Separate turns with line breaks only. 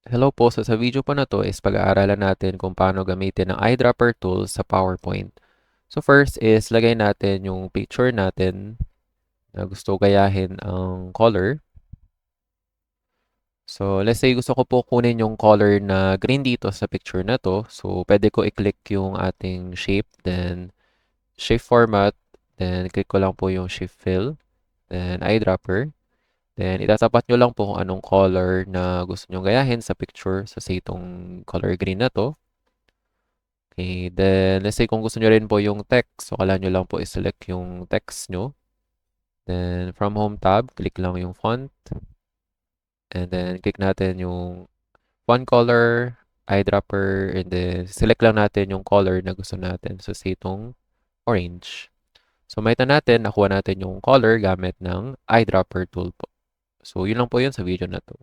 Hello po, sa video po na to is pag-aaralan natin kung paano gamitin ang eyedropper tool sa PowerPoint. So first is lagay natin yung picture natin na gusto gayahin ang color. So let's say gusto ko po kunin yung color na green dito sa picture na to. So pwede ko i-click yung ating shape, then shape format, then click ko lang po yung shift fill, then eyedropper. Then, itatapat nyo lang po kung anong color na gusto nyo gayahin sa picture. So, say itong color green na to. Okay, then let's say kung gusto nyo rin po yung text, so kailangan nyo lang po i-select yung text nyo. Then from home tab, click lang yung font. And then click natin yung font color, eyedropper, and then select lang natin yung color na gusto natin. So say itong orange. So makita natin, nakuha natin yung color gamit ng eyedropper tool po. So yun lang po yun sa video na to.